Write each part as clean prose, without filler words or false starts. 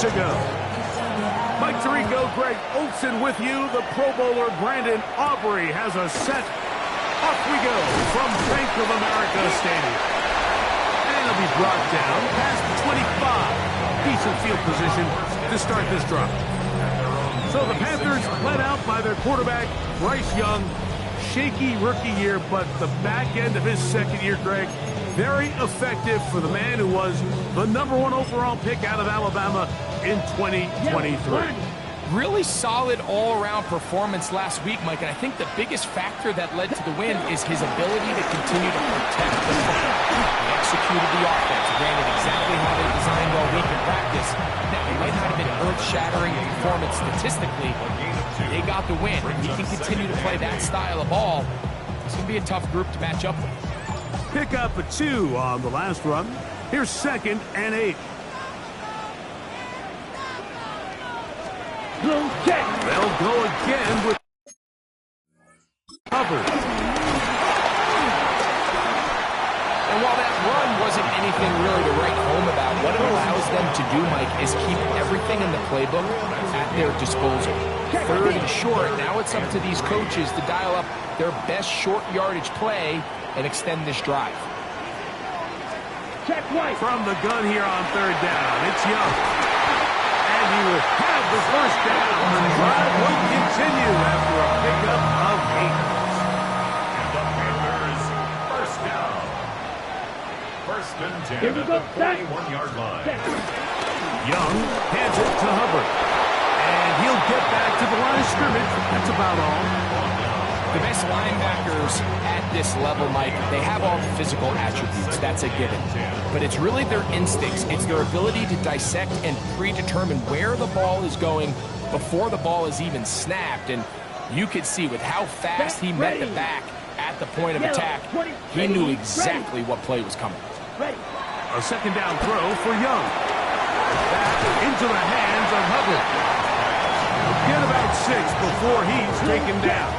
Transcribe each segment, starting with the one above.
to go. Mike Tirico, Greg Olson with you. The Pro Bowler Brandon Aubrey has a set. Off we go from Bank of America Stadium. And it'll be brought down past the 25. Decent field position to start this drive. So the Panthers led out by their quarterback, Bryce Young. Shaky rookie year, but the back end of his second year, Greg, very effective for the man who was the #1 overall pick out of Alabama in 2023. Really solid all-around performance last week, Mike, and I think the biggest factor that led to the win is his ability to continue to protect the football. He executed the offense, ran it exactly how they designed all week in practice. Now, it might not have been earth-shattering performance statistically, but they got the win. He can continue to play that style of ball. It's going to be a tough group to match up with. Pick up a 2 on the last run. Here's 2nd and 8. They'll go again with Hubbard. And while that run wasn't anything really to write home about, what it allows them to do, Mike, is keep everything in the playbook at their disposal. 3rd and short, now it's up to these coaches to dial up their best short yardage play and extend this drive. From the gun here on 3rd down, it's Young. And he will have the 1st down. The drive will continue after a pickup of 8. And the Panthers, 1st down. 1st and 10 at the 41-yard line. Young hands it to Hubbard. And he'll get back to the line of scrimmage. That's about all. The best linebackers at this level, Mike, they have all the physical attributes. That's a given. But it's really their instincts. It's their ability to dissect and predetermine where the ball is going before the ball is even snapped. And you could see with how fast he met the back at the point of attack, he knew exactly what play was coming. A 2nd down throw for Young. Back into the hands of Hubbard. Get about 6 before he's taken down.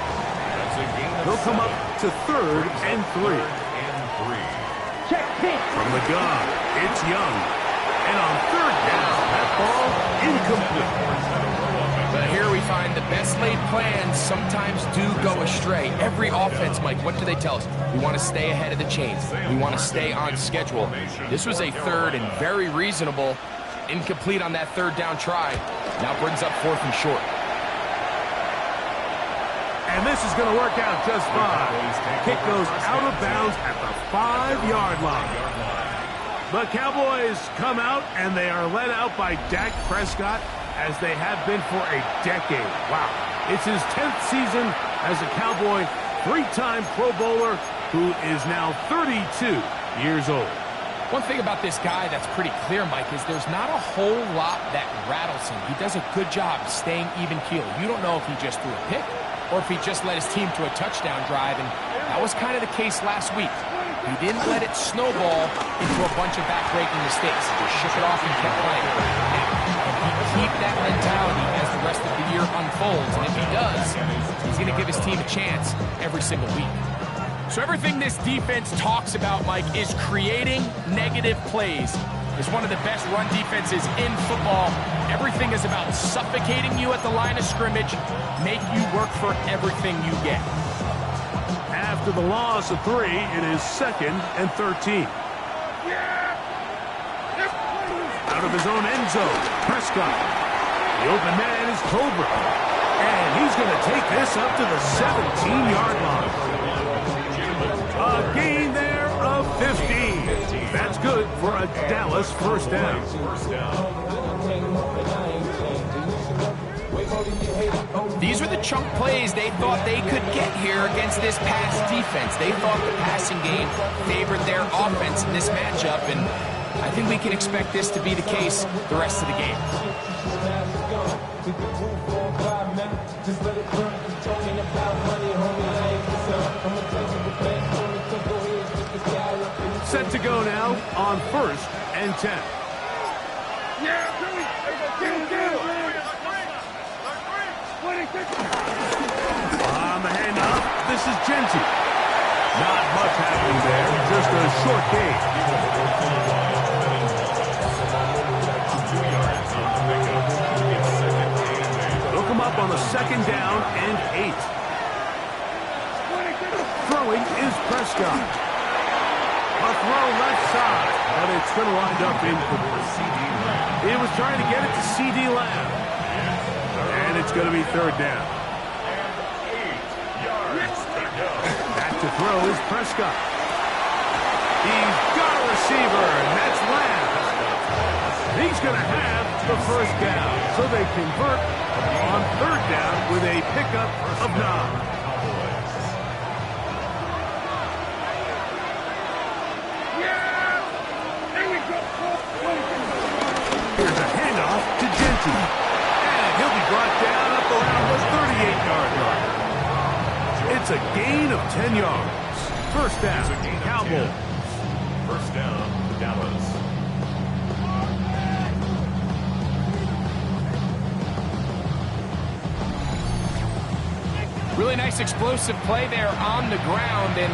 He'll come up to 3rd and 3. From the gun, it's Young. And on 3rd down, that ball incomplete. But here we find the best laid plans sometimes do go astray. Every offense, Mike, what do they tell us? We want to stay ahead of the chains. We want to stay on schedule. This was a 3rd and very reasonable. Incomplete on that 3rd down try. Now brings up 4th and short. And this is going to work out just fine. Kick goes out of bounds at the 5-yard line. The Cowboys come out, and they are led out by Dak Prescott, as they have been for a decade. Wow. It's his 10th season as a Cowboy, 3-time Pro Bowler, who is now 32 years old. One thing about this guy that's pretty clear, Mike, is there's not a whole lot that rattles him. He does a good job staying even keel. You don't know if he just threw a pick or if he just led his team to a touchdown drive, and that was kind of the case last week. He didn't let it snowball into a bunch of back-breaking mistakes. He just shook it off and kept playing. Now, if he keep that mentality as the rest of the year unfolds, and if he does, he's going to give his team a chance every single week. So everything this defense talks about, Mike, is creating negative plays. It's one of the best run defenses in football. Everything is about suffocating you at the line of scrimmage, make you work for everything you get. After the loss of 3, it is 2nd and 13. Out of his own end zone, Prescott. The open man is Colbert. And he's going to take this up to the 17-yard line. A gain there of 15. That's good for a Dallas 1st down. These are the chunk plays they thought they could get here against this pass defense. They thought the passing game favored their offense in this matchup, and I think we can expect this to be the case the rest of the game. Set to go now on 1st and 10. On the handoff, this is Genty. Not much happening there, just a short gain. second down and 8. Throwing is Prescott. A throw left side, but it's going to wind up incomplete. He was trying to get it to C.D. Lamb. And it's going to be third down. Back to throw is Prescott. He's got a receiver, and that's Lamb. He's going to have the first down, so they convert on third down with a pickup of 9. Here's a handoff to Genty. And he'll be brought down up around the 38-yard line. It's a gain of 10 yards. First down, Cowboys. First down, Dallas. Really nice explosive play there on the ground. And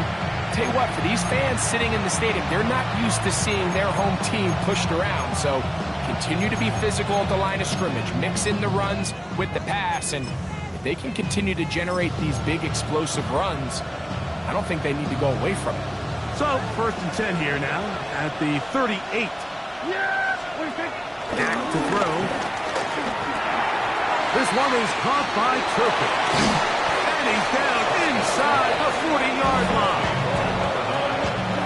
tell you what, for these fans sitting in the stadium, they're not used to seeing their home team pushed around. So continue to be physical at the line of scrimmage. Mix in the runs with the pass. And if they can continue to generate these big explosive runs, I don't think they need to go away from it. So, first and 10 here now at the 38. Back to throw. This one is caught by Turpin. And he's down inside the 40-yard line.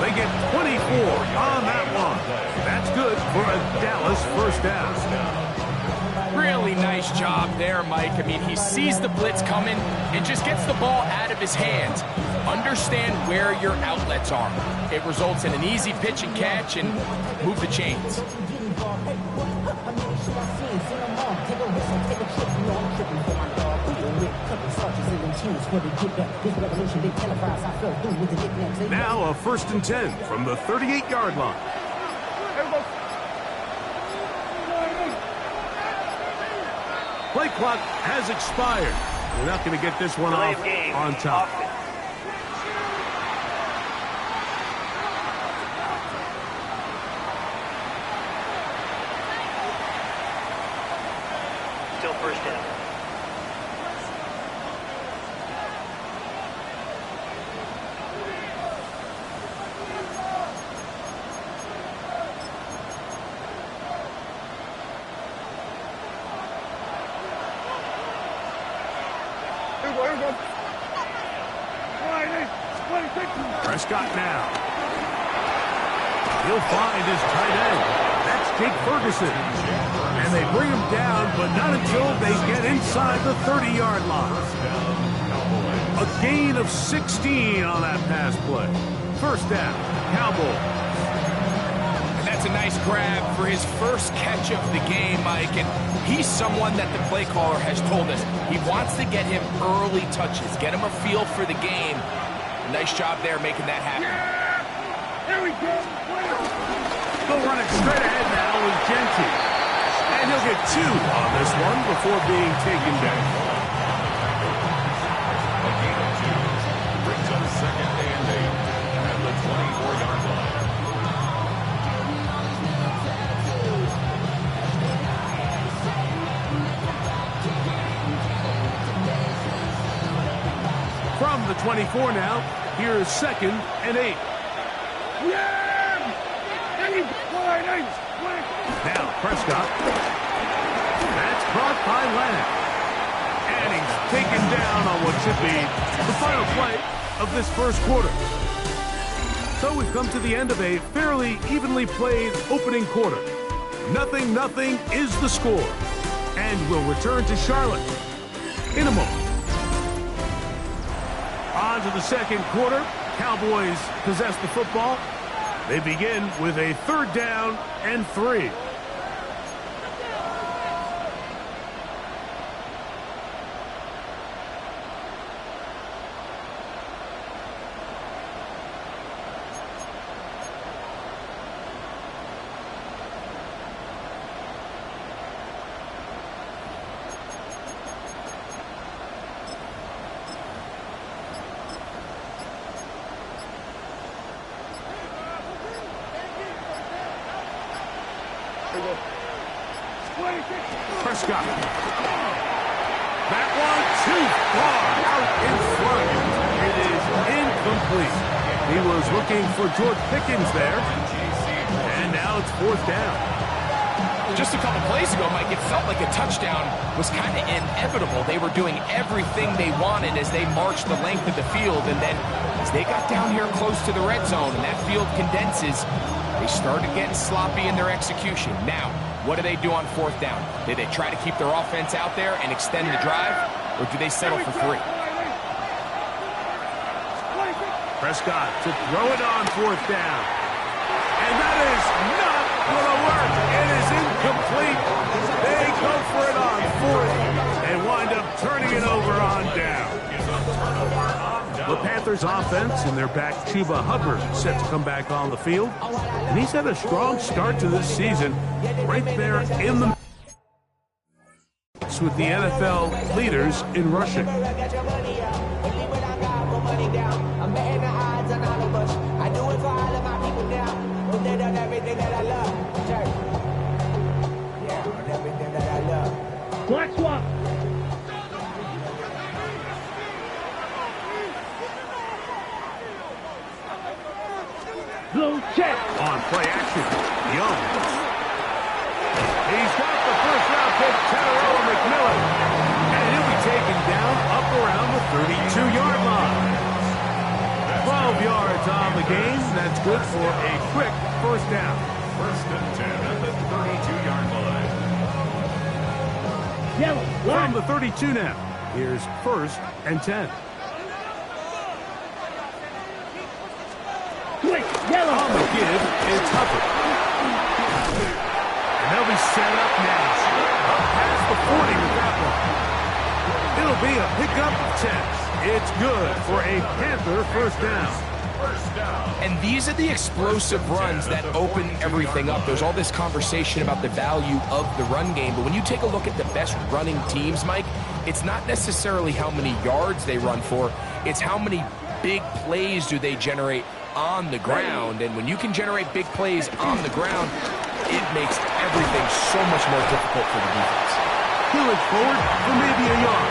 They get 24 on that one. That's good for a Dallas first down. Really nice job there, Mike. I mean, he sees the blitz coming and just gets the ball out of his hands. Understand where your outlets are. It results in an easy pitch and catch and move the chains. Now a first and 10 from the 38-yard line. Play clock has expired. We're not going to get this one off on top. Still first down. Prescott now. He'll find his tight end. That's Jake Ferguson. And they bring him down, but not until they get inside the 30-yard line. A gain of 16 on that pass play. First down, Cowboys. And that's a nice grab for his first catch of the game, Mike. And he's someone that the play caller has told us he wants to get him early touches, get him a feel for the game. Nice job there making that happen. Here we go. Go running straight ahead now with Genty. And he'll get 2 on this one before being taken down. A gain of 2 brings up second and 8 at the 24-yard line. From the 24 now, here's second and 8. Now Prescott. That's caught by Lamb. And he's taken down on what should be the final play of this first quarter. So we've come to the end of a fairly evenly played opening quarter. 0-0 is the score. And we'll return to Charlotte in a moment. On to the second quarter. Cowboys possess the football. They begin with a third down and 3. Prescott. That one too far out in front. It is incomplete. He was looking for George Pickens there. And now it's fourth down. Just a couple plays ago, Mike, it felt like a touchdown was kind of inevitable. They were doing everything they wanted as they marched the length of the field. And then as they got down here close to the red zone and that field condenses, they started getting sloppy in their execution. Now, what do they do on fourth down? Do they try to keep their offense out there and extend the drive, or do they settle for 3? Prescott to throw it on fourth down. And that is not going to work. It is incomplete. They go for it on fourth and wind up turning it over on down. The Panthers offense and their back Chuba Hubbard set to come back on the field. And he's had a strong start to this season right there in the with the NFL leaders in rushing. Black swap. Blue check. On play action, Young. He's got the first round pick, Tedderella McMillan. And he'll be taken down up around the 32-yard line. 12 yards on the game. That's good for a quick first down. First and 10 at the 32-yard line. Yellow. From the 32 now, here's first and 10. Quick. Yellow. On the give, it's Hubbard. And they'll be set up now. Up past the 40 with that one. It'll be a pickup of 10. It's good for a Panther first down. First down. And these are the explosive runs that open everything up. There's all this conversation about the value of the run game, but when you take a look at the best running teams, Mike, it's not necessarily how many yards they run for, it's how many big plays do they generate on the ground. And when you can generate big plays on the ground, it makes everything so much more difficult for the defense. He'll look forward for maybe a yard.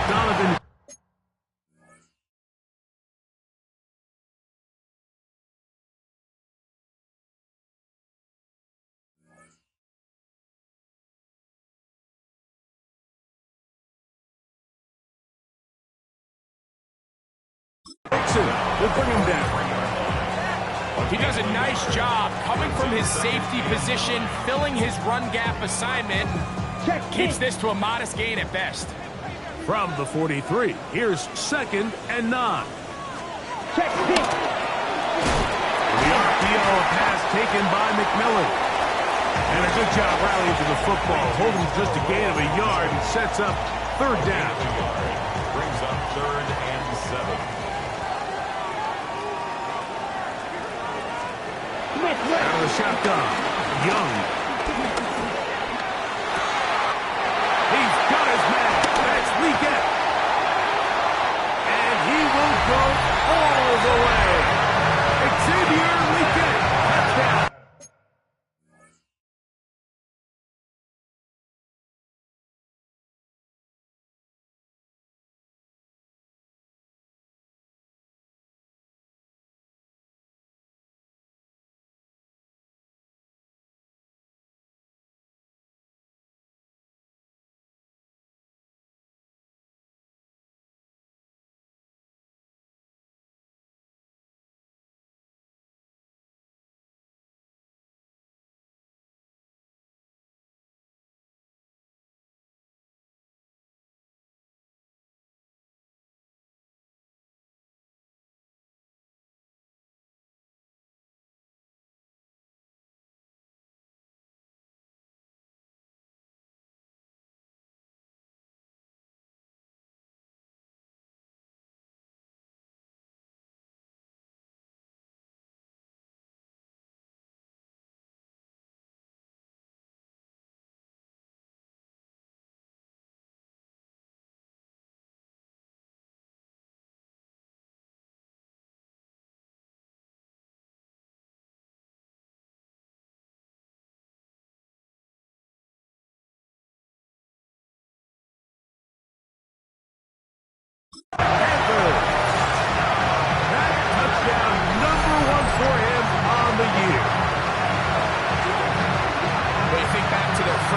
Donovan. Will bring him down. He does a nice job coming from his safety position, filling his run gap assignment. Check. Keeps this to a modest gain at best. From the 43, here's second and 9. Check. Pick. The RPO pass taken by McMillan. And a good job rallying to the football, holding just a gain of a yard and sets up third down. Brings up third and 7. Out of the shotgun, Young. He's got his man. That's Leggett. And he will go all the way. Xavier Leggett, touchdown.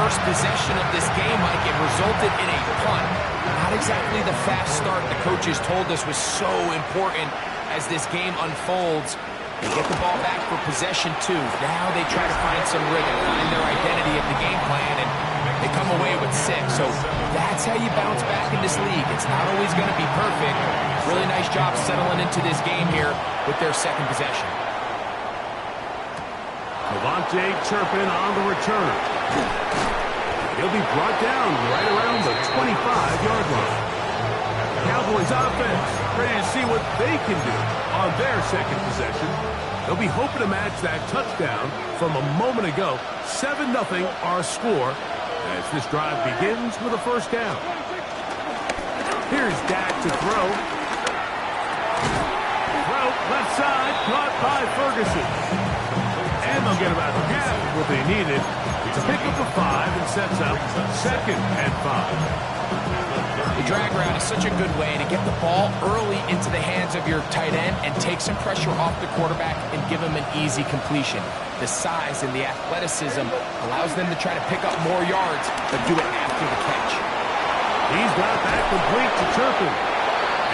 first possession of this game, Mike, it resulted in a punt. Not exactly the fast start the coaches told us was so important as this game unfolds. They get the ball back for possession 2. Now they try to find some rhythm, find their identity of the game plan, and they come away with 6. So that's how you bounce back in this league. It's not always going to be perfect. Really nice job settling into this game here with their second possession. Devontae Turpin on the return. He'll be brought down right around the 25-yard line. Cowboys offense ready to see what they can do on their second possession. They'll be hoping to match that touchdown from a moment ago. 7-0 our score as this drive begins with a first down. Here's Dak to throw. Throw left side, caught by Ferguson. And they'll get about half what they needed to pick up a 5 and sets up 2nd and 5. The drag route is such a good way to get the ball early into the hands of your tight end and take some pressure off the quarterback and give him an easy completion. The size and the athleticism allows them to try to pick up more yards, but do it after the catch. He's got that complete to Turpin.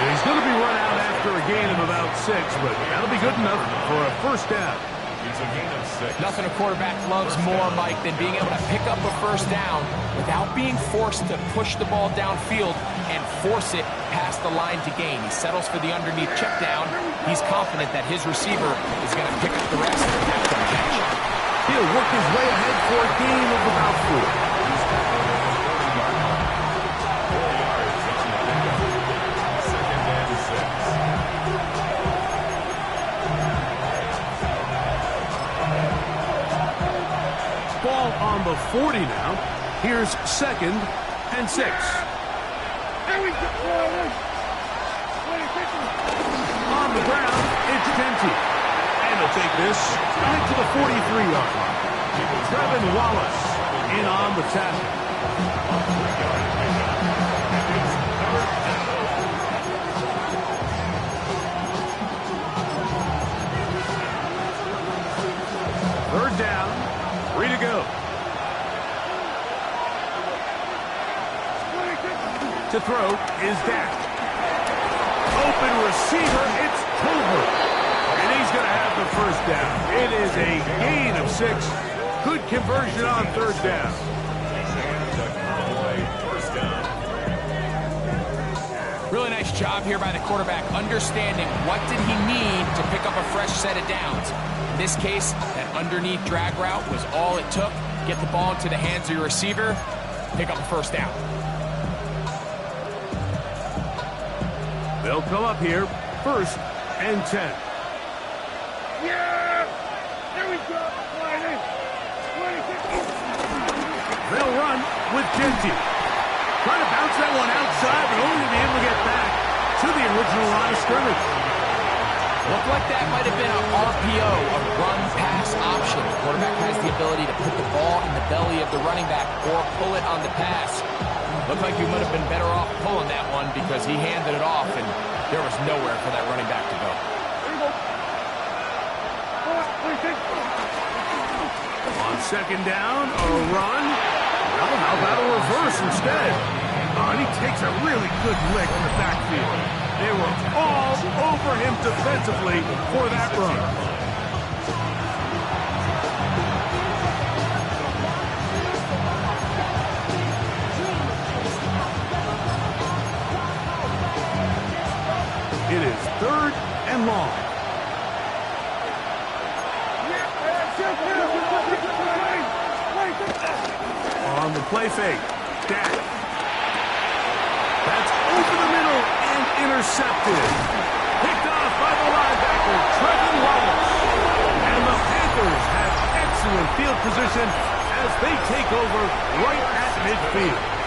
And he's going to be run out after a gain of about 6, but that'll be good enough for a first down. It's a gain of 6. Nothing a quarterback loves more, Mike, than being able to pick up a first down without being forced to push the ball downfield and force it past the line to gain. He settles for the underneath check down. He's confident that his receiver is going to pick up the rest after the catch. He'll work his way ahead for a gain of about 4. Ball on the 40 now. Here's 2nd and 6. On the ground, it's Genty. And they'll take this right to the 43-yard line. Trevin Wallace in on the tackle. Third down. 3 to go. To throw is Dak. Open receiver, it's Tolbert. And he's going to have the first down. It is a gain of 6. Good conversion on third down. Really nice job here by the quarterback, understanding what did he need to pick up a fresh set of downs. In this case, that underneath drag route was all it took. Get the ball into the hands of your receiver, pick up a first down. They'll come up here, 1st and 10. Yeah! There we go! They'll run with Genty. Trying to bounce that one outside, but only to be able to get back to the original line of scrimmage. Looked like that might have been an RPO, a run-pass option. The quarterback has the ability to put the ball in the belly of the running back or pull it on the pass. Looked like he might have been better off pulling that one because he handed it off, and there was nowhere for that running back to go. On 2nd down, a run. Well, how about a reverse instead? Oh, and he takes a really good lick in the backfield. They were all over him defensively for that run. It is 3rd and long. On the play fake, Dak. That's over the middle and intercepted. Picked off by the linebacker, Trevin Wallace. And the Panthers have excellent field position as they take over right at midfield.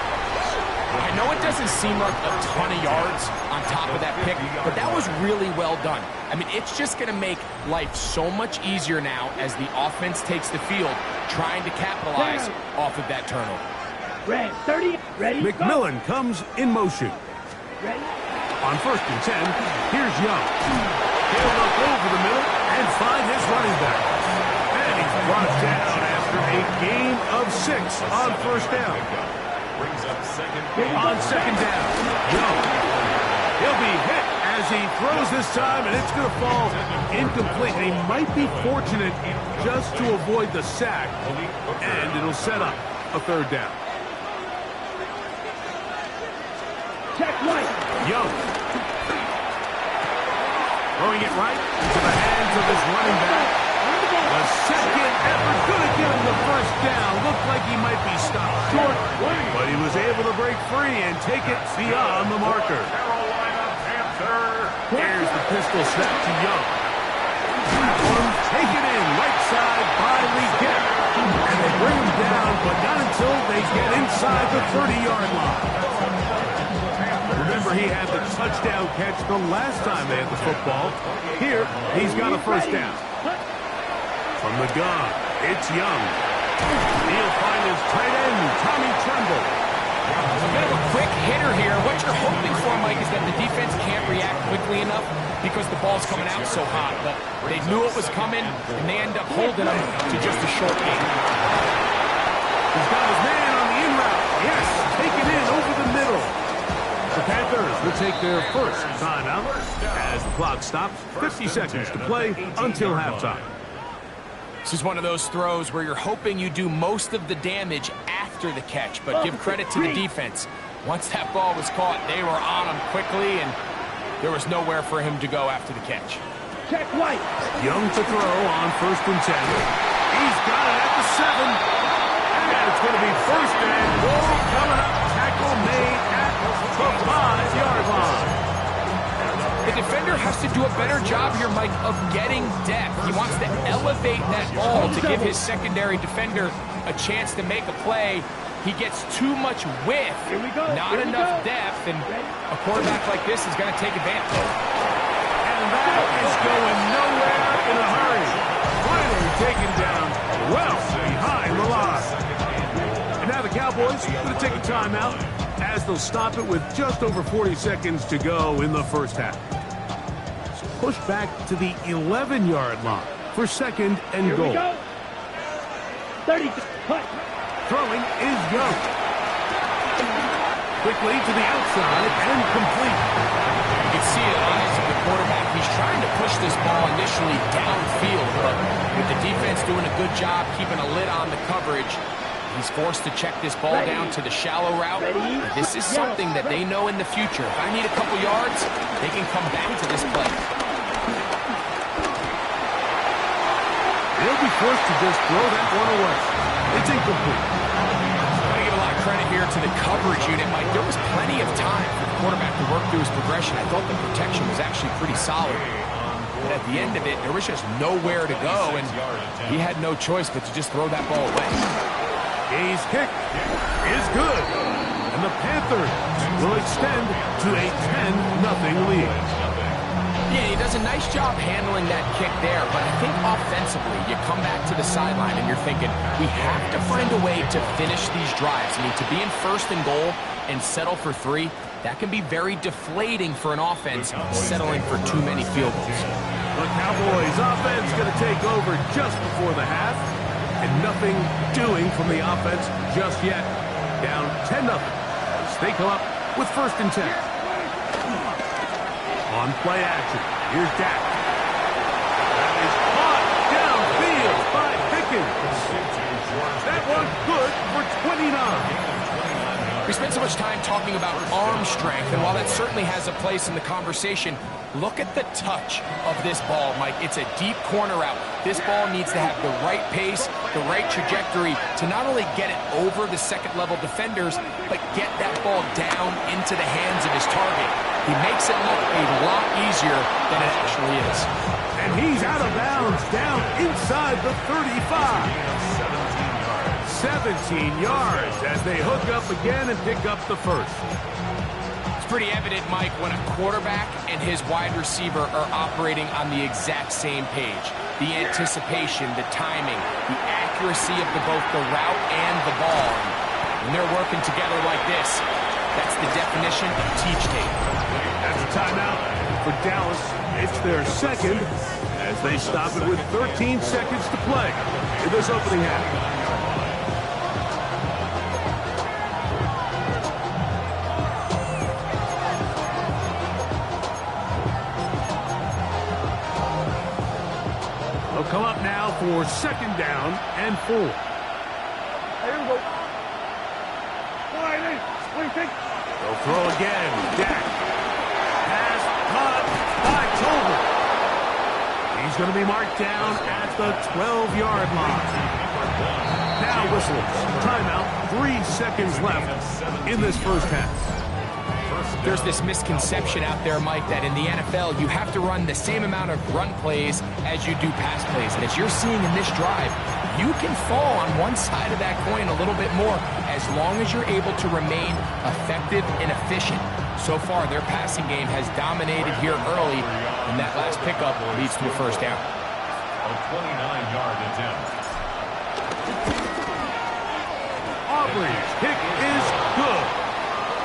I know it doesn't seem like a ton of yards on top of that pick, but that was really well done. I mean, it's just going to make life so much easier now as the offense takes the field, trying to capitalize off of that turnover. Red, 30, ready, McMillan comes in motion. ready. On 1st and 10, here's Young. He'll look over the middle and find his running back. And he's brought down at after a gain of 6 on first down. Brings up On second down, Young. He'll be hit as he throws this time, and it's going to fall incomplete. And he might be fortunate just to avoid the sack, and it'll set up a third down. Check right. Young. Throwing it right into the hands of his running back. The second effort going to get him the first down. Looked like he might be stopped short, but he was able to break free and take it beyond the marker. Carolina Panther. Here's the pistol snap to Young. That one taken in right side by Leggett. And they bring him down, but not until they get inside the 30-yard line. Remember, he had the touchdown catch the last time they had the football. Here, he's got a first down. From the gun, it's Young. He'll find his tight end, Tommy Tremble. A bit of a quick hitter here. What you're hoping for, Mike, is that the defense can't react quickly enough because the ball's coming out so hot. But they knew it was coming, and they end up holding him to just a short game. He's got his man on the in route. Yes, taken in over the middle. The Panthers will take their first timeout as the clock stops. 50 seconds to play until halftime. This is one of those throws where you're hoping you do most of the damage after the catch, but give credit to the defense. Once that ball was caught, they were on him quickly, and there was nowhere for him to go after the catch. Check right. Young to throw on 1st and 10. He's got it at the 7. And it's going to be first and goal coming up. Tackle made at the 5-yard line. The defender has to do a better job here, Mike, of getting depth. He wants to elevate that ball to give his secondary defender a chance to make a play. He gets too much width, not enough depth, and a quarterback like this is going to take advantage. And that is going nowhere in a hurry. Finally taken down well behind the line. And now the Cowboys are going to take a timeout as they'll stop it with just over 40 seconds to go in the first half. Push back to the 11-yard line for second and Here goal. we go. 30. Punt. Throwing is Young. Quickly to the outside and complete. You can see it on the quarterback. He's trying to push this ball initially downfield, but with the defense doing a good job keeping a lid on the coverage, he's forced to check this ball down to the shallow route. This is something that they know in the future. If I need a couple yards, they can come back to this play. They'll be forced to just throw that one away. It's incomplete. I give a lot of credit here to the coverage unit, Mike. There was plenty of time for the quarterback to work through his progression. I thought the protection was actually pretty solid. But at the end of it, there was just nowhere to go, and he had no choice but to just throw that ball away. His kick is good. And the Panthers will extend to a 10-0 lead. Yeah, he does a nice job handling that kick there, but I think offensively, you come back to the sideline and you're thinking, we have to find a way to finish these drives. I mean, to be in 1st and goal and settle for 3, that can be very deflating for an offense settling for too many field goals. The Cowboys offense going to take over just before the half, and nothing doing from the offense just yet. Down 10-0 as they come up with 1st and 10. On play action, here's Dak. That is caught downfield by Pickens. That one good for 29. We spent so much time talking about arm strength, and while that certainly has a place in the conversation, look at the touch of this ball, Mike. It's a deep corner route. This ball needs to have the right pace, the right trajectory to not only get it over the second-level defenders, but get that ball down into the hands of his target. He makes it look a lot easier than it actually is. And he's out of bounds, down inside the 35. 17 yards as they hook up again and pick up the first. It's pretty evident, Mike, when a quarterback and his wide receiver are operating on the exact same page. The anticipation, the timing, the accuracy of both the route and the ball. When they're working together like this, that's the definition of teach tape. That's a timeout for Dallas. It's their second as as they stop it with 13 seconds to play in this opening half. They'll come up now for second down and 4. Here we go. What do you think? They'll throw again. Dak. Pass caught by Tolbert. He's going to be marked down at the 12-yard line. Now whistles. Timeout. 3 seconds left in this first half. There's this misconception out there, Mike, that in the NFL, you have to run the same amount of run plays as you do pass plays. And as you're seeing in this drive, you can fall on one side of that coin a little bit more as long as you're able to remain effective and efficient. So far, their passing game has dominated here early, and that last pickup leads to a first down. A 29-yard attempt. Aubrey's kick is good.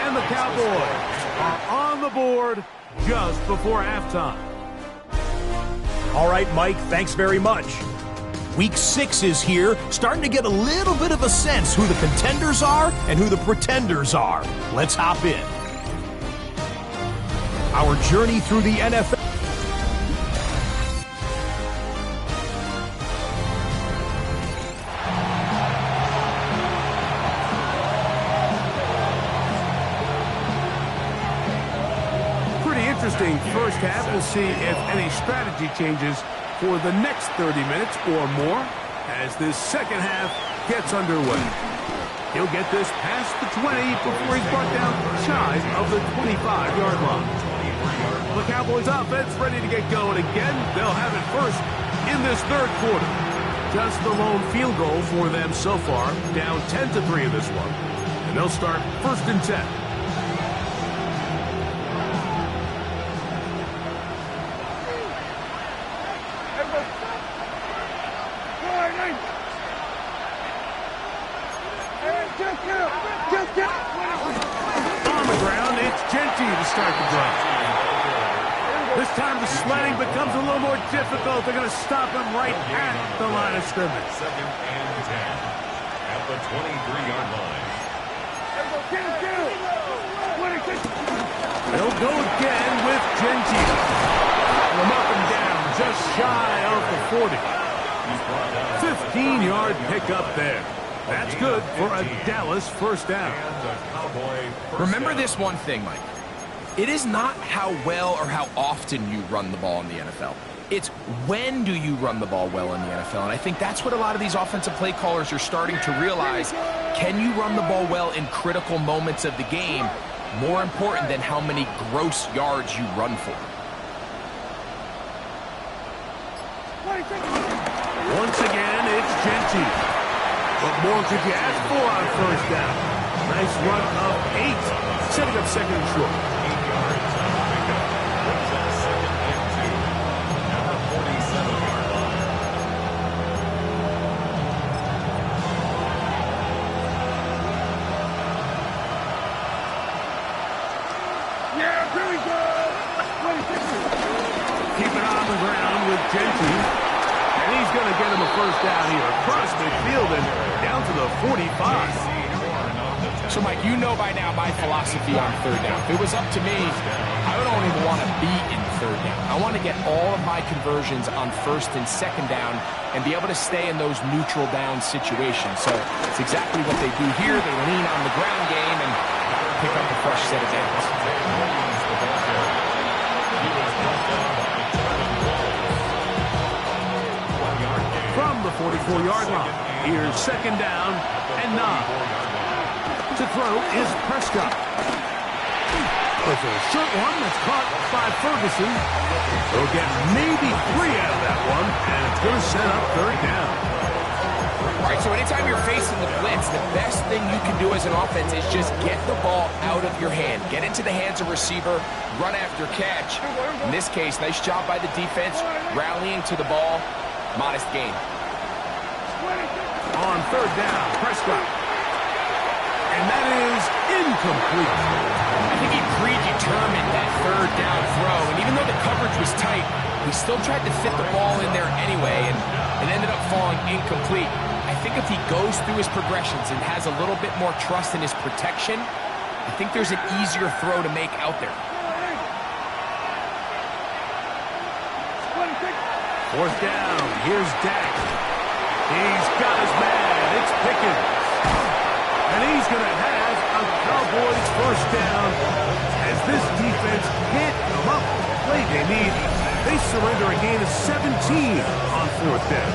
And the Cowboys are on the board just before halftime. All right, Mike, thanks very much. Week 6 is here, starting to get a little bit of a sense who the contenders are and who the pretenders are. Let's hop in. Our journey through the NFL. Interesting first half. We'll see if any strategy changes for the next 30 minutes or more as this second half gets underway. He'll get this past the 20 before he's brought down shy of the 25-yard line. The Cowboys offense ready to get going again. They'll have it first in this third quarter. Just the lone field goal for them so far, down 10-3 in this one. And they'll start first and 10. On the ground, it's Genty to start the drive. This time the sledding becomes a little more difficult. They're going to stop him right at the line of scrimmage. Second and 10 at the 23-yard line. They'll go again with Genty. Him up and down, just shy of the 40. 15-yard pickup there. That's good for a Dallas first down. Remember this one thing, Mike. It is not how well or how often you run the ball in the NFL. It's when do you run the ball well in the NFL. And I think that's what a lot of these offensive play callers are starting to realize. Can you run the ball well in critical moments of the game? More important than how many gross yards you run for. Once again, it's Genty. What more could you ask for on first down? Nice run of 8, setting up second and short. 8 yards on the pickup. Brings up second and 2 at the 47-yard line. Yeah, here we go. Keep it on the ground with Genty. And he's going to get him a first down here. Across midfield and down to the 45. So, Mike, you know by now my philosophy on third down. If it was up to me, I don't even want to be in third down. I want to get all of my conversions on first and second down and be able to stay in those neutral down situations. So it's exactly what they do here. They lean on the ground game and pick up a fresh set of downs. From the 44-yard line, here's second down and 9. To throw is Prescott. It's a short one that's caught by Ferguson. They'll get maybe 3 out of that one, and it's going to set up third down. All right, so anytime you're facing the blitz, the best thing you can do as an offense is just get the ball out of your hand. Get into the hands of receiver, run after catch. In this case, nice job by the defense, rallying to the ball. Modest gain. On third down, Prescott. And that is incomplete. I think he predetermined that third down throw, and even though the coverage was tight, he still tried to fit the ball in there anyway, and it ended up falling incomplete. I think if he goes through his progressions and has a little bit more trust in his protection, I think there's an easier throw to make out there. Fourth down, here's Dak. He's got his man, it's Pickens. And he's going to have a Cowboys first down as this defense can't come up with the play they need. They surrender a gain of 17 on fourth down.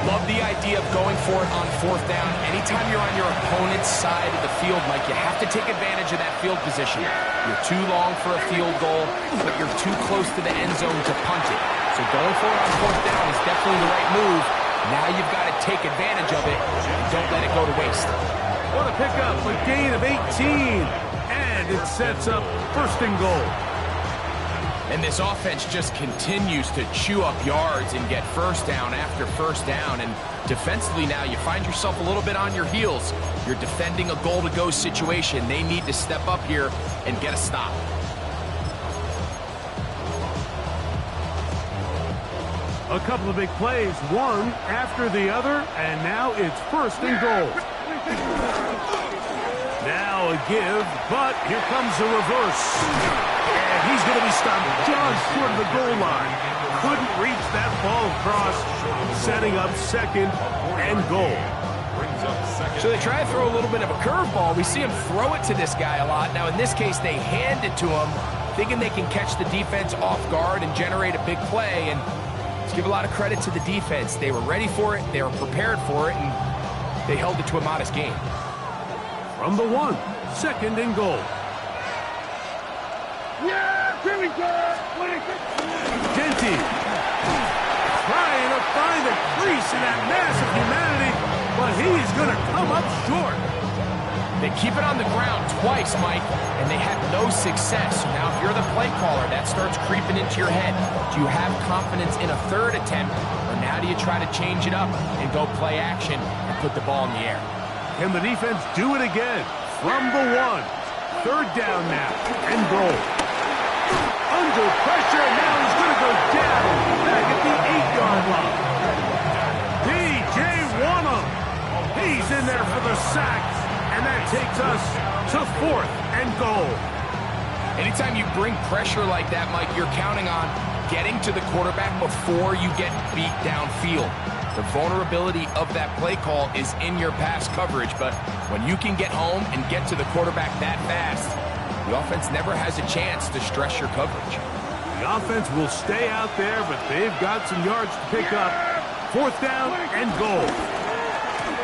Love the idea of going for it on fourth down. Anytime you're on your opponent's side of the field, Mike, you have to take advantage of that field position. You're too long for a field goal, but you're too close to the end zone to punt it. So going for it on fourth down is definitely the right move. Now you've got to take advantage of it and don't let it go to waste. What a pickup, a gain of 18. And it sets up first and goal. And this offense just continues to chew up yards and get first down after first down. And defensively now, you find yourself a little bit on your heels. You're defending a goal-to-go situation. They need to step up here and get a stop. A couple of big plays, one after the other, and now it's first and goal. Now a give, but here comes a reverse. And he's going to be stopped just short of the goal line. Couldn't reach that ball across, setting up second and goal. So they try to throw a little bit of a curveball. We see him throw it to this guy a lot. Now in this case, they hand it to him, thinking they can catch the defense off guard and generate a big play. And let's give a lot of credit to the defense. They were ready for it, they were prepared for it, and they held it to a modest gain. From the 1, second and goal. Yeah, here we go. Denty trying to find the crease in that mass of humanity, but he's going to come up short. They keep it on the ground twice, Mike, and they had no success. So now if you're the play caller, that starts creeping into your head. Do you have confidence in a third attempt, or now do you try to change it up and go play action and put the ball in the air? Can the defense do it again? From the 1, third down now, and goal. Under pressure, and now he's going to go down back at the 8-yard line. DJ Wanham, he's in there for the sack, and that takes us to fourth and goal. Anytime you bring pressure like that, Mike, you're counting on getting to the quarterback before you get beat downfield. The vulnerability of that play call is in your pass coverage, but when you can get home and get to the quarterback that fast, the offense never has a chance to stress your coverage. The offense will stay out there, but they've got some yards to pick up. Fourth down and goal.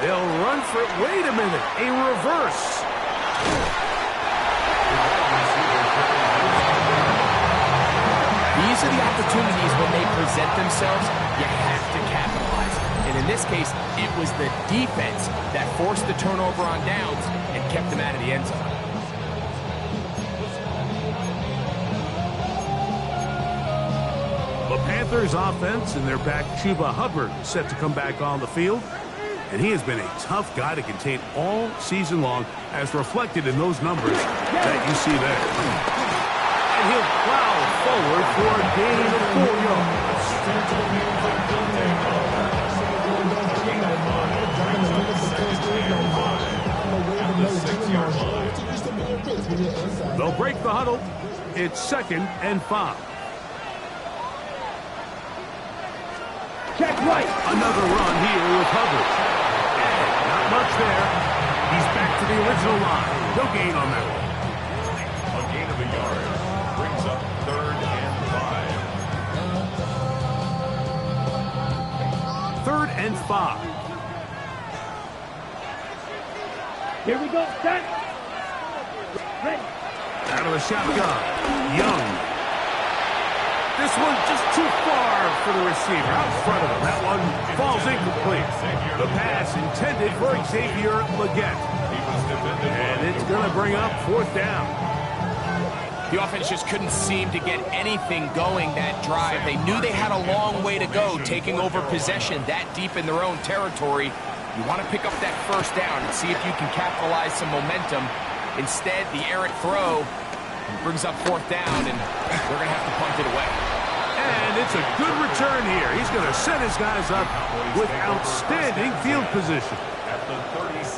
They'll run for it. Wait a minute, a reverse. These are the opportunities when they present themselves, you have to capitalize. And in this case, it was the defense that forced the turnover on downs and kept them out of the end zone. The Panthers offense and their back Chuba Hubbard set to come back on the field. And he has been a tough guy to contain all season long, as reflected in those numbers that you see there. And he'll plow forward for a gain of 4 yards. They'll break the huddle. It's 2nd and 5. Check right. Another run here with Hubbard. And not much there. He's back to the original line. No gain on that one. A gain of a yard brings up 3rd and 5. 3rd and 5. Here we go. Set. Ready. Out of the shotgun. Young. This one just too far for the receiver. Out in front of him. That one falls incomplete. The pass intended for Xavier Legette. And it's going to bring up 4th down. The offense just couldn't seem to get anything going that drive. They knew they had a long way to go, taking over possession that deep in their own territory. You want to pick up that first down and see if you can capitalize some momentum. Instead, the errant throw brings up fourth down, and we're going to have to punt it away. And it's a good return here. He's going to set his guys up with outstanding field position.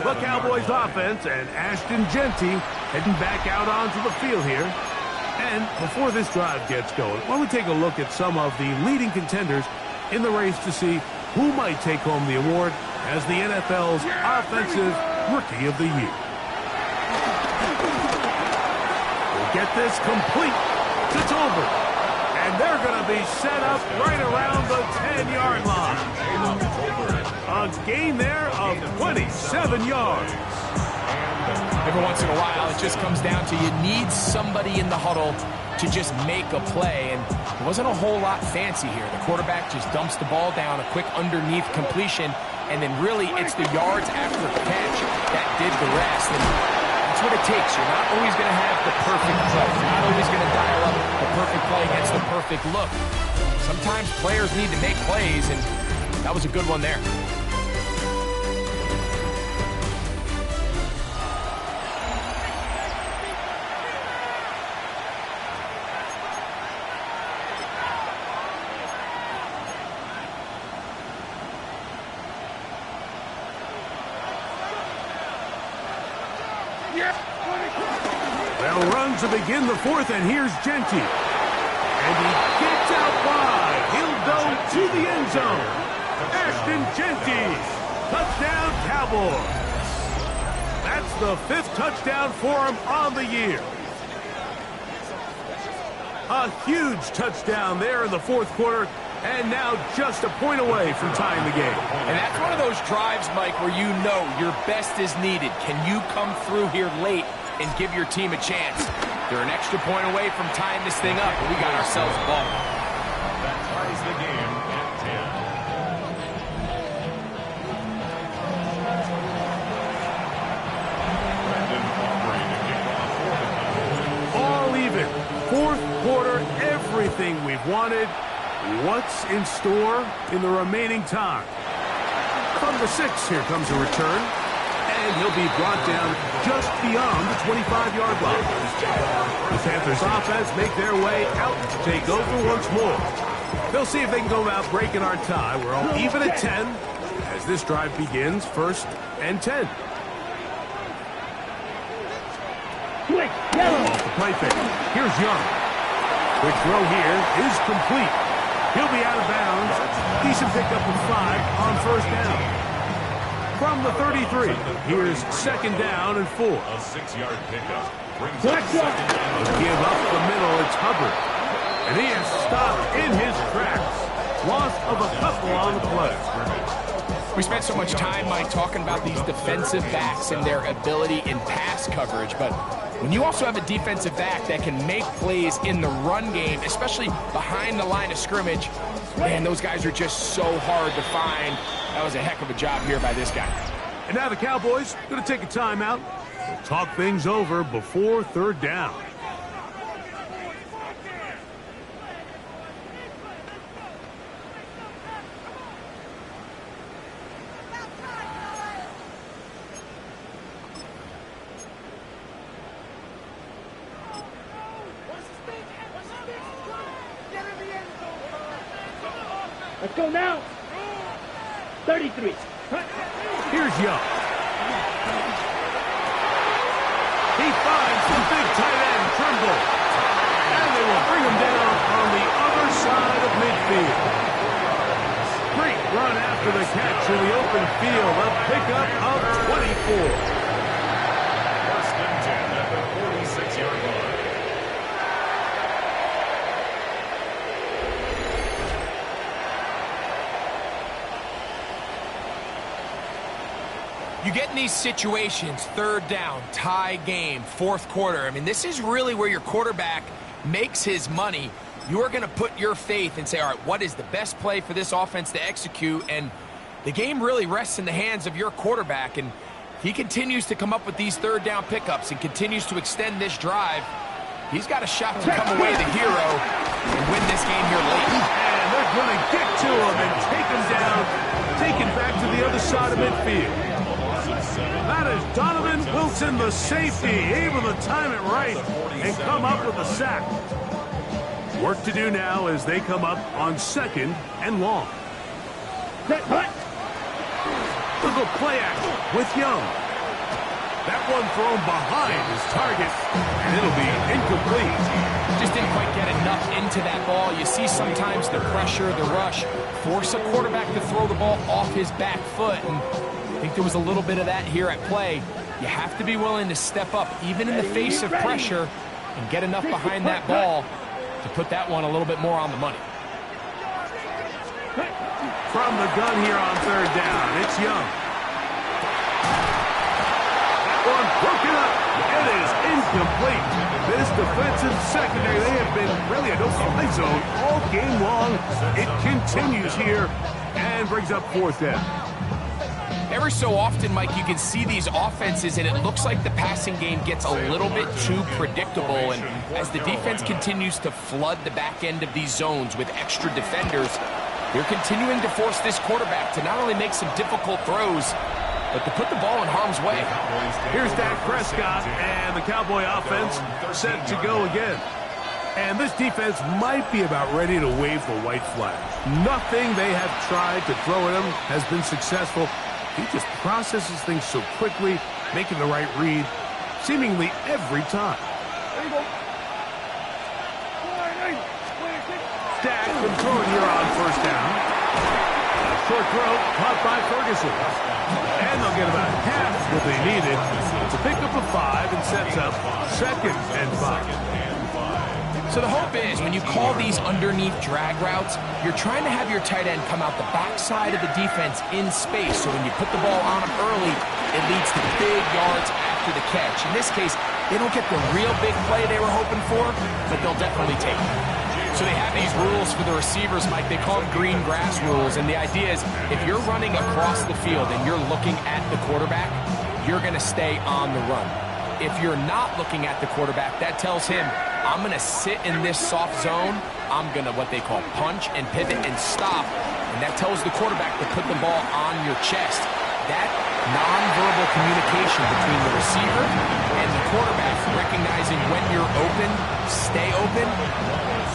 The Cowboys offense and Ashton Jeanty heading back out onto the field here. And before this drive gets going, why don't we take a look at some of the leading contenders in the race to see who might take home the award as the NFL's Offensive Rookie of the Year. We'll get this complete to Tolbert. And they're going to be set up right around the 10-yard line. A gain there of 27 yards. Every once in a while, it just comes down to you need somebody in the huddle to just make a play, and it wasn't a whole lot fancy here. The quarterback just dumps the ball down, a quick underneath completion, and then really it's the yards after the catch that did the rest. And that's what it takes. You're not always going to have the perfect play. You're not always going to dial up the perfect play against the perfect look. Sometimes players need to make plays, and that was a good one there. They'll run to begin the fourth, and here's Jeanty. And he gets out wide. He'll go to the end zone. Ashton Jeanty, touchdown Cowboys. That's the 5th touchdown for him on the year. A huge touchdown there in the 4th quarter, and now just a point away from tying the game. And that's one of those drives, Mike, where you know your best is needed. Can you come through here late and give your team a chance? They're an extra point away from tying this thing up, and we got ourselves a ball. That ties the game at 10. All even. 4th quarter, everything we've wanted. What's in store in the remaining time? From the 6, here comes a return. And he'll be brought down just beyond the 25-yard line. The Panthers offense make their way out to take over once more. They'll see if they can go about breaking our tie. We're all even at 10 as this drive begins, 1st and 10. Quick, yellow. Off the play fake. Here's Young. Quick throw here is complete. He'll be out of bounds. Decent pickup of 5 on 1st down. From the 33, here's 2nd down and 4. A 6-yard pickup brings A give up the middle, it's Hubbard. And he is stopped in his tracks. Loss of a couple on the play. We spent so much time, Mike, talking about these defensive backs and their ability in pass coverage, but when you also have a defensive back that can make plays in the run game, especially behind the line of scrimmage, man, those guys are just so hard to find. That was a heck of a job here by this guy. And now the Cowboys going to take a timeout. We'll talk things over before 3rd down. Let's go now. 33. Here's Young. He finds the big tight end, Trimble. And they will bring him down on the other side of midfield. Great run after the catch in the open field. A pickup of 24. 1st and 10 at the 46-yard line. You get in these situations, 3rd down, tie game, 4th quarter. I mean, this is really where your quarterback makes his money. You're going to put your faith and say, all right, what is the best play for this offense to execute? And the game really rests in the hands of your quarterback. And if he continues to come up with these 3rd down pickups and continues to extend this drive, he's got a shot to come away the hero and win this game here late. And they're going to get to him and take him down to taken back to the other side of midfield. That is Donovan Wilson, the safety, able to time it right and come up with a sack. Work to do now as they come up on 2nd and long. Look at play action with Young. That one thrown behind his target, and it'll be incomplete. Just didn't quite get enough into that ball. You see sometimes the pressure, the rush, force a quarterback to throw the ball off his back foot. And I think there was a little bit of that here at play. You have to be willing to step up, even in the face of pressure, and get enough behind that ball to put that one a little bit more on the money. From the gun here on 3rd down, it's Young. One broken up. It is incomplete. This defensive secondary, they have been really a no-fly zone all game long. It continues here and brings up 4th down. Every so often, Mike, you can see these offenses, and it looks like the passing game gets a little bit too predictable. And as the defense continues to flood the back end of these zones with extra defenders, they're continuing to force this quarterback to not only make some difficult throws, but to put the ball in harm's way. Here's Dak Prescott, and the Cowboy offense set to go again. And this defense might be about ready to wave the white flag. Nothing they have tried to throw at him has been successful. He just processes things so quickly, making the right read, seemingly every time. Dak from throwing here on 1st down. Short throw, caught by Ferguson. And they'll get about half what they needed to pick up a 5 and sets up 2nd and 5. So the hope is when you call these underneath drag routes, you're trying to have your tight end come out the backside of the defense in space. So when you put the ball on him early, it leads to big yards after the catch. In this case, they don't get the real big play they were hoping for, but they'll definitely take it. So they have these rules for the receivers, Mike. They call them green grass rules. And the idea is if you're running across the field and you're looking at the quarterback, you're going to stay on the run. If you're not looking at the quarterback, that tells him, I'm going to sit in this soft zone. I'm going to what they call punch and pivot and stop. And that tells the quarterback to put the ball on your chest. That nonverbal communication between the receiver and the quarterback, recognizing when you're open, stay open,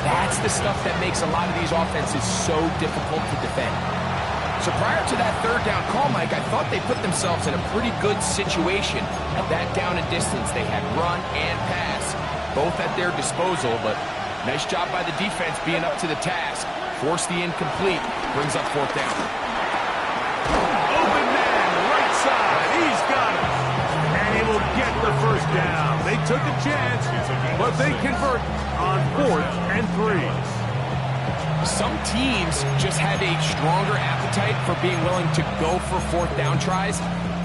that's the stuff that makes a lot of these offenses so difficult to defend. So prior to that 3rd down call, Mike, I thought they put themselves in a pretty good situation at that down and distance. They had run and pass, both at their disposal, but nice job by the defense being up to the task. Force the incomplete, brings up 4th down. Open man, right side, he's got it. And he will get the 1st down. They took a chance, but they convert on 4th and 3. Some teams just have a stronger appetite for being willing to go for 4th down tries,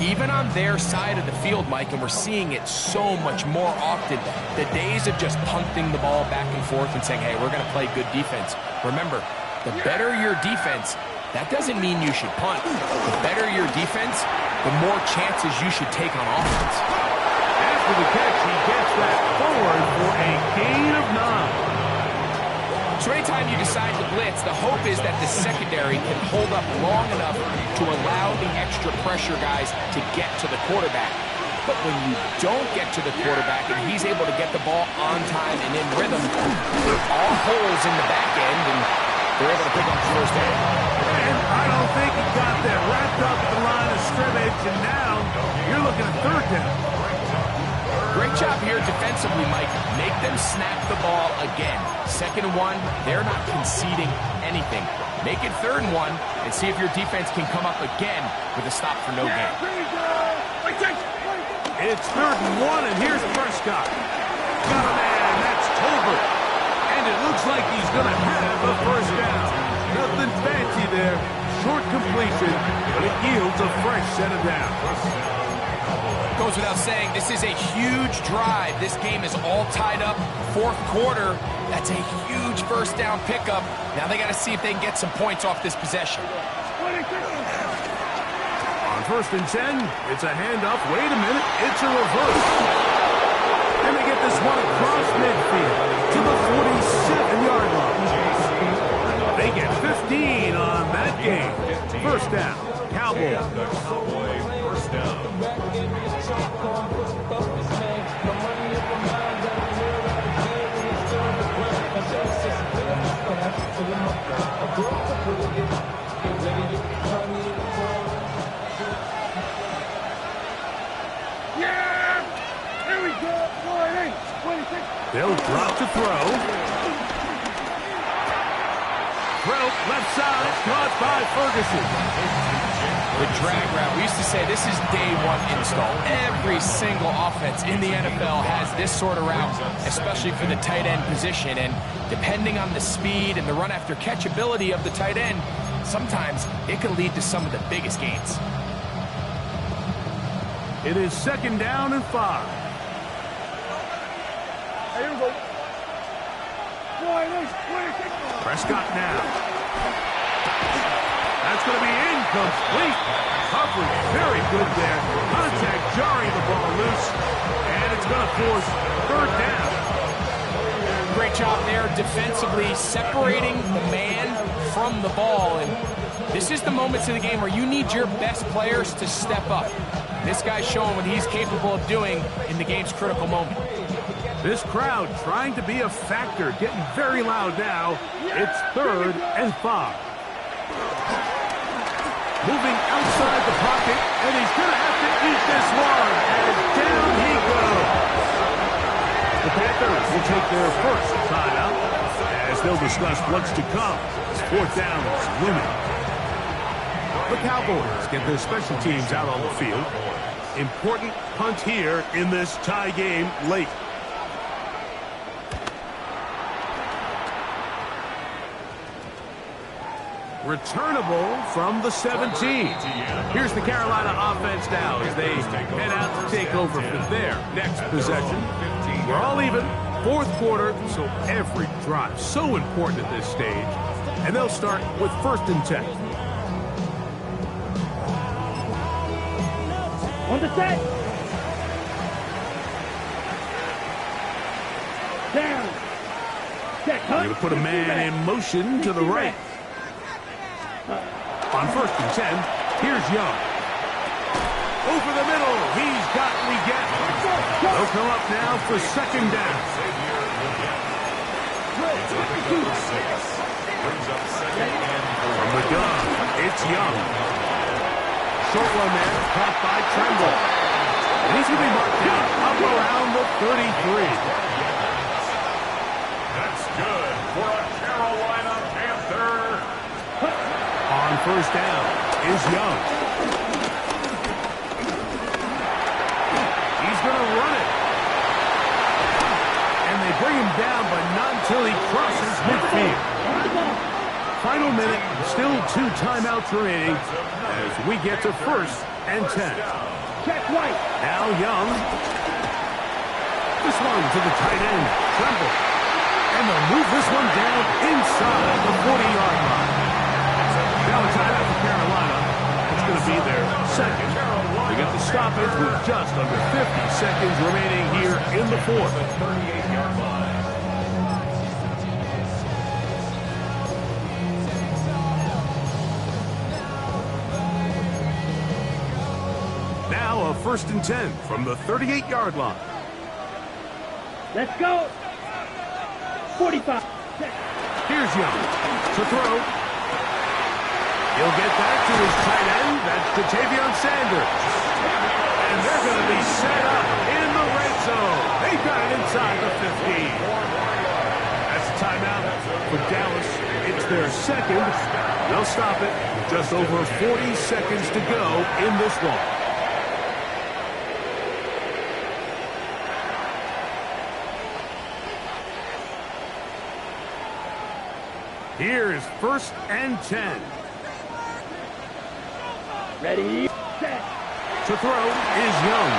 even on their side of the field, Mike, and we're seeing it so much more often. The days of just punting the ball back and forth and saying, hey, we're going to play good defense. Remember, the better your defense, that doesn't mean you should punt. The better your defense, the more chances you should take on offense. After the catch, he gets that forward for a gain of 9. So anytime you decide to blitz, the hope is that the secondary can hold up long enough to allow the extra pressure guys to get to the quarterback. But when you don't get to the quarterback and he's able to get the ball on time and in rhythm, all holes in the back end, and they're able to pick up the 1st down. And I don't think he got that wrapped up at the line of scrimmage, and now you're looking at 3rd down. Great job here defensively, Mike. Make them snap the ball again. 2nd and 1, they're not conceding anything. Make it 3rd and 1 and see if your defense can come up again with a stop for no gain. It's 3rd and 1, and here's Prescott. Got a man, that's Tolbert. And it looks like he's going to have a 1st down. Nothing fancy there. Short completion, but it yields a fresh set of downs. Goes without saying, this is a huge drive. This game is all tied up. 4th quarter, that's a huge 1st down pickup. Now they got to see if they can get some points off this possession. On 1st and 10, it's a handoff. Wait a minute, it's a reverse. And they get this one across midfield to the 47-yard line. They get 15 on that game. 1st down. Cowboys. The Cowboy first down. Yeah! Here we go. 26. They'll drop to throw. Throw left side, caught by Ferguson. The drag route. We used to say this is day one install. Every single offense in the NFL has this sort of route, especially for the tight end position. And depending on the speed and the run after catch ability of the tight end, sometimes it can lead to some of the biggest gains. It is 2nd down and 5. Here we go. 26. Prescott now. That's going to be incomplete. Coverage very good there. Contact jarring the ball loose. And it's going to force 3rd down. Great job there defensively, separating the man from the ball. And this is the moments of the game where you need your best players to step up. This guy's showing what he's capable of doing in the game's critical moment. This crowd trying to be a factor, getting very loud now. It's 3rd and 5. Moving outside the pocket, and he's going to have to eat this one. And down he goes. The Panthers will take their first timeout as they'll discuss what's to come. 4th down is looming. The Cowboys get their special teams out on the field. Important punt here in this tie game late. Returnable from the 17. Here's the Carolina offense now as they head out to take over for their next possession. We're all even. 4th quarter, so every drive so important at this stage. And they'll start with 1st and 10. On the set. Down. Check. They're going to put a man in motion to the right. On 1st and 10, here's Young. Over the middle, he's got Leggett. They'll come up now for 2nd down. From the gun, it's Young. Short one there, caught by Tremble. And he's going to be marked down up around the 33. That's good for a Carolina Panther. On 1st down is Young. He's going to run it. And they bring him down, but not until he crosses midfield. Final minute, still 2 timeouts remaining as we get to 1st and 10. Check right. Now Young. This one to the tight end, Tremble. And they'll move this one down inside the 40-yard line. Now a timeout for Carolina. It's going to be their 2nd. They get the stoppage with just under 50 seconds remaining here in the 4th. 38-yard line. Now a 1st and 10 from the 38-yard line. Let's go. 45. Here's Young to throw. He'll get back to his tight end. That's Ja'Tavion Sanders. And they're going to be set up in the red zone. They've got it inside the 15. That's a timeout for Dallas. It's their 2nd. They'll stop it with just over 40 seconds to go in this one. Here's 1st and 10. Ready. Set. To throw is Young.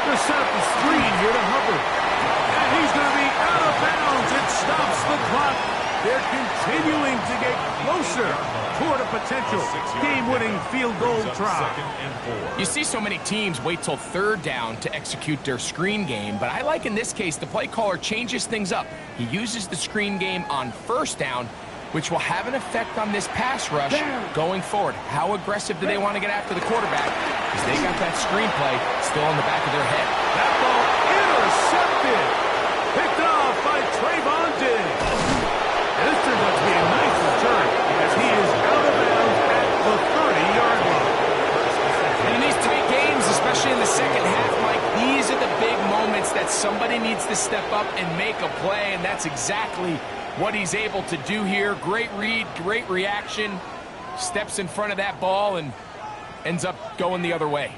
The set up the screen here to Hubbard. And he's going to be out of bounds. It stops the clock. They're continuing to get closer toward a potential game-winning field goal try. You see so many teams wait till 3rd down to execute their screen game, but I like in this case the play caller changes things up. He uses the screen game on 1st down which will have an effect on this pass rush going forward. How aggressive do they want to get after the quarterback? Because they got that screenplay still in the back of their head. That ball intercepted. Picked off by Trayvon Diggs. And this turns out to be a nice return as he is out of bounds at the 30-yard line. And in these tight games, especially in the second half, Mike, these are the big moments that somebody needs to step up and make a play, and that's exactly what he's able to do here. Great read, great reaction, steps in front of that ball and ends up going the other way.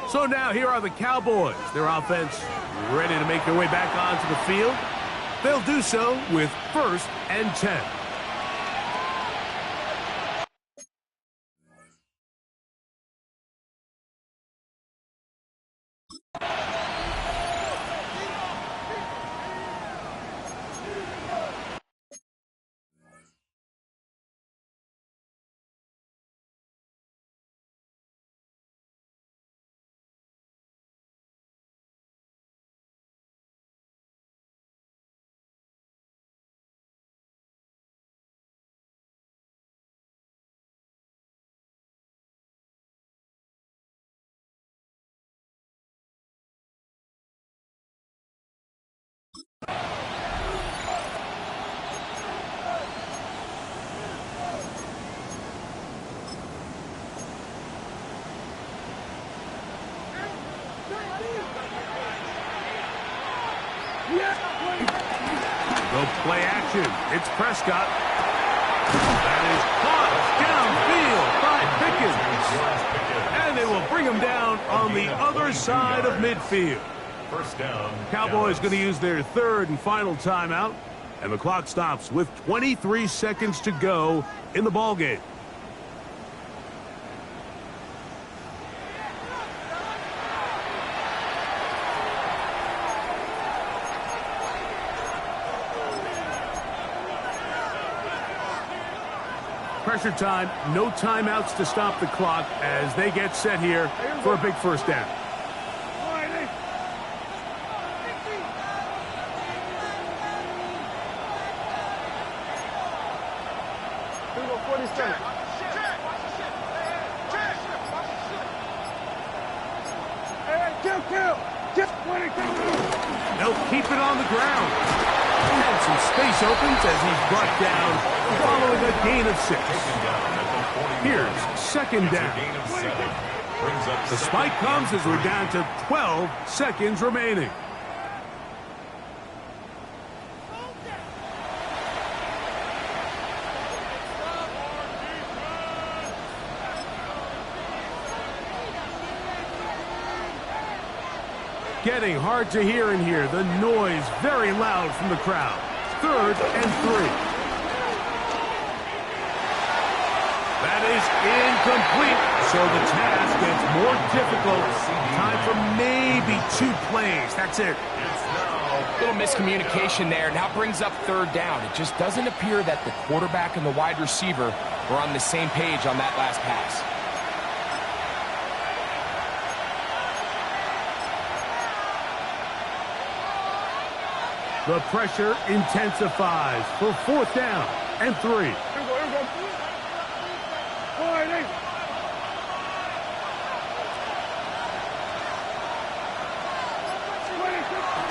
So now here are the Cowboys. Their offense ready to make their way back onto the field. They'll do so with 1st and 10. Go play action. It's Prescott. That is caught downfield by Pickens. And they will bring him down on the other side of midfield. First down. Cowboys going to use their 3rd and final timeout. And the clock stops with 23 seconds to go in the ballgame. Pressure time, no timeouts to stop the clock as they get set here for a big first down. They'll keep it on the ground. And some space opens as he's brought down following a gain of 6. Here's 2nd down. The spike comes as we're down to 12 seconds remaining. Getting hard to hear in here. The noise very loud from the crowd. 3rd and 3. That is incomplete. So the task gets more difficult. Time for maybe 2 plays. That's it. Little miscommunication there. Now brings up 3rd down. It just doesn't appear that the quarterback and the wide receiver were on the same page on that last pass. The pressure intensifies for 4th down and 3.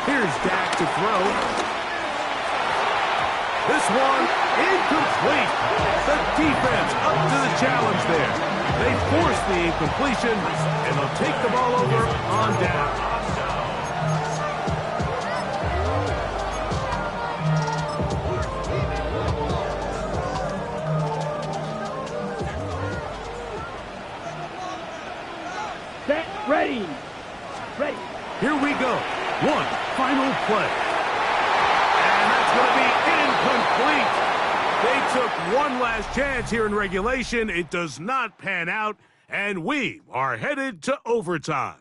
Here's Dak to throw. This one incomplete. The defense up to the challenge there. They force the incompletion, and they'll take the ball over on down. Ready. Here we go. One final play. And that's going to be incomplete. They took one last chance here in regulation. It does not pan out, and we are headed to overtime.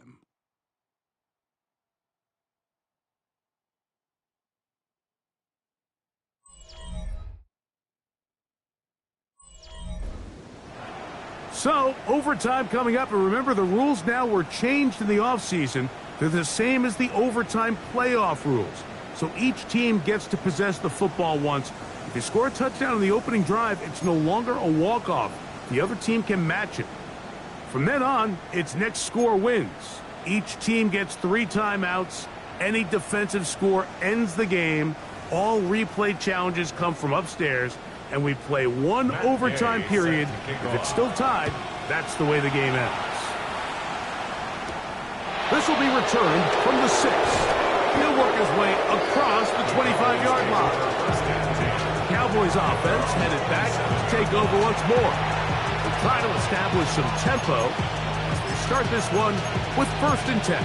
So, overtime coming up, and remember the rules now were changed in the offseason. They're the same as the overtime playoff rules. So each team gets to possess the football once, If you score a touchdown on the opening drive, it's no longer a walk-off. The other team can match it. From then on, it's next score wins. Each team gets 3 timeouts. Any defensive score ends the game. All replay challenges come from upstairs, and we play 1 overtime period. If it's still tied, that's the way the game ends. This will be returned from the 6. He'll work his way across the 25-yard line. Cowboys offense headed back to take over once more. We'll try to establish some tempo. We start this one with 1st and 10.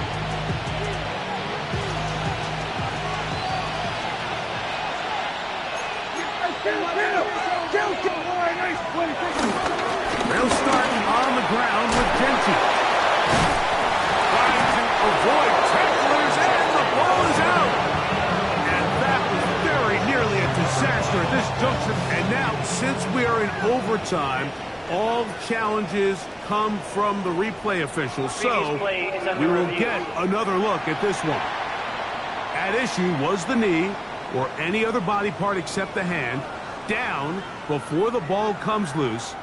They'll start on the ground with Genty. Trying to avoid tacklers, and the ball is out. And that was very nearly a disaster at this juncture. And now, since we are in overtime, all challenges come from the replay officials. So we will get another look at this one. At issue was the knee, or any other body part except the hand, down before the ball comes loose.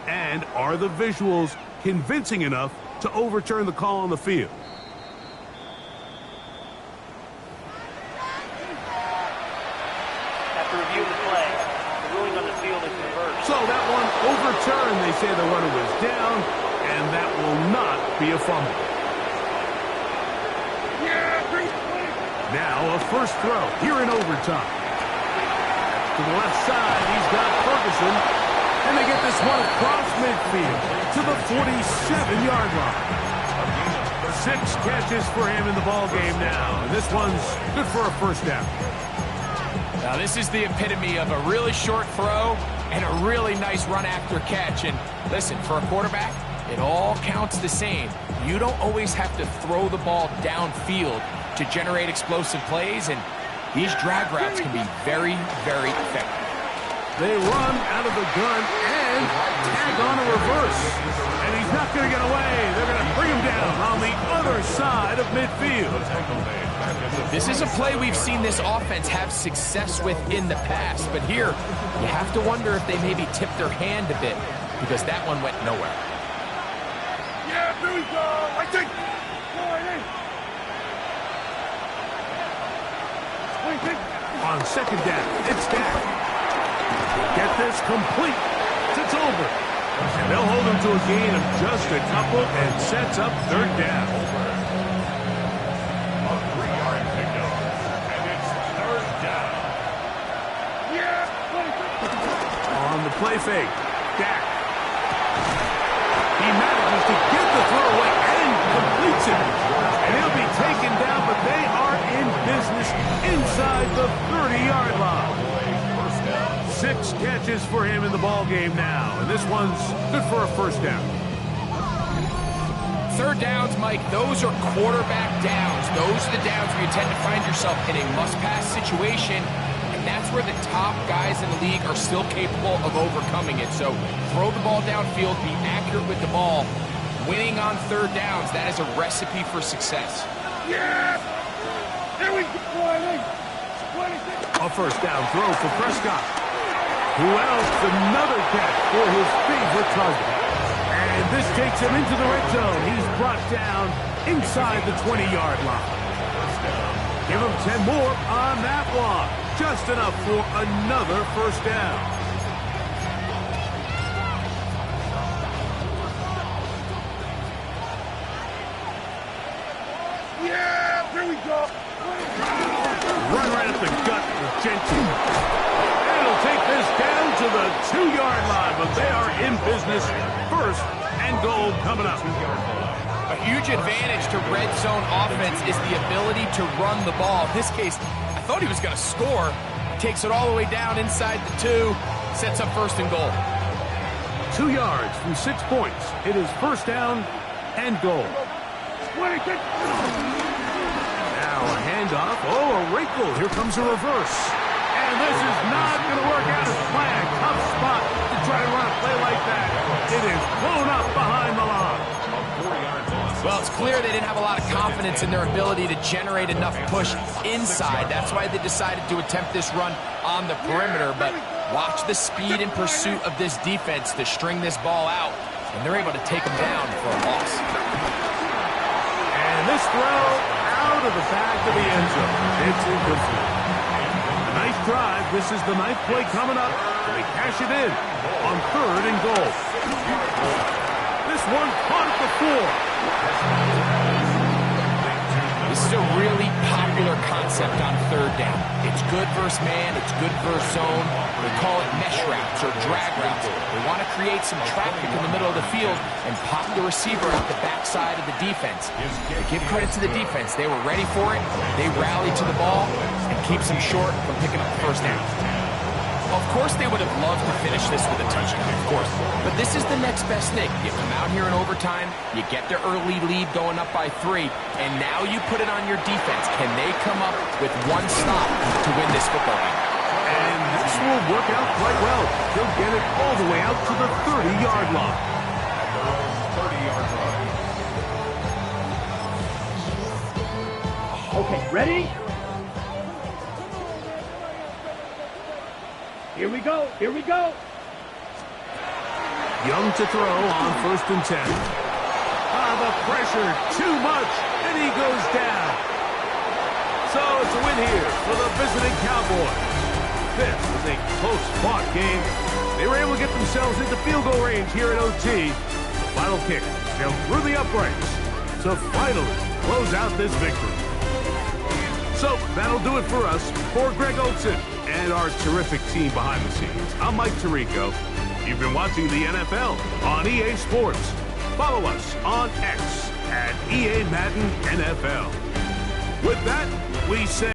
And are the visuals convincing enough to overturn the call on the field? After reviewing the play, the ruling on the field is reversed. So that one overturned. They say the runner was down, and that will not be a fumble. Now a first throw here in overtime. To the left side, he's got Ferguson, and they get this one across midfield to the 47-yard line. 6 catches for him in the ball game now, and this one's good for a first down. Now this is the epitome of a really short throw and a really nice run after catch. And listen, for a quarterback, it all counts the same. You don't always have to throw the ball downfield to generate explosive plays, and these drag routes can be very, very effective. They run out of the gun and tag on a reverse. And he's not going to get away. They're going to bring him down on the other side of midfield. This is a play we've seen this offense have success with in the past, but here you have to wonder if they maybe tipped their hand a bit, because that one went nowhere. Yeah, here we go. I think. On second down, it's Dak. Get this complete to Tolbert. And they'll hold him to a gain of just a couple and sets up 3rd down. A 3-yard pickup, and it's 3rd down. On the play fake, Dak. He manages to get the throw away and completes it. And he'll be taken down, but they are in business inside the 30-yard line. 6 catches for him in the ball game now, and this one's good for a first down. 3rd downs, Mike, those are quarterback downs. Those are the downs where you tend to find yourself in a must-pass situation, and that's where the top guys in the league are still capable of overcoming it. So throw the ball downfield, be accurate with the ball. Winning on 3rd downs, that is a recipe for success. Yes! There we go. A first down throw for Prescott. Who else? Another catch for his favorite target. And this takes him into the red zone. He's brought down inside the 20-yard line. Give him 10 more on that one. Just enough for another first down. Yeah, here we go. Run right up the gut with Genty. And it'll take this down to the 2-yard line, but they are in business. 1st and goal coming up. A huge advantage to red zone offense is the ability to run the ball. In this case, I thought he was going to score. Takes it all the way down inside the 2, sets up 1st and goal. 2 yards from 6 points. It is 1st down and goal. Now a handoff. Oh, a wrinkle. Here comes a reverse. And this is not going to work out as planned. Tough spot to try to run a play like that. It is blown up behind the line. A 4-yard loss Well, it's clear they didn't have a lot of confidence in their ability to generate enough push inside. That's why they decided to attempt this run on the perimeter. But watch the speed and pursuit of this defense to string this ball out, and they're able to take them down for a loss. And this throw out of the back of the end zone. It's incomplete. A nice drive. This is the ninth play coming up. They cash it in on 3rd and goal. This one caught at the floor. This is a really popular concept on 3rd down. It's good versus man, it's good versus zone. They call it mesh routes or drag routes. They want to create some traffic in the middle of the field and pop the receiver out the backside of the defense. They give credit to the defense. They were ready for it. They rallied to the ball and keeps them short from picking up the first down. Of course, they would have loved to finish this with a touchdown, of course. But this is the next best thing. You come out here in overtime, you get the early lead going up by 3, and now you put it on your defense. Can they come up with one stop to win this football game? And this will work out quite well. He'll get it all the way out to the 30-yard line. 30-yard line. Okay, ready? Here we go. Here we go. Young to throw on 1st and 10. The pressure, too much, and he goes down. So it's a win here for the visiting Cowboys. This is a close-fought game. They were able to get themselves into field goal range here at OT. The final kick sailed through the uprights to finally close out this victory. So that'll do it for us. For Greg Olsen and our terrific team behind the scenes, I'm Mike Tirico. You've been watching the NFL on EA Sports. Follow us on X at EA Madden NFL. With that, we say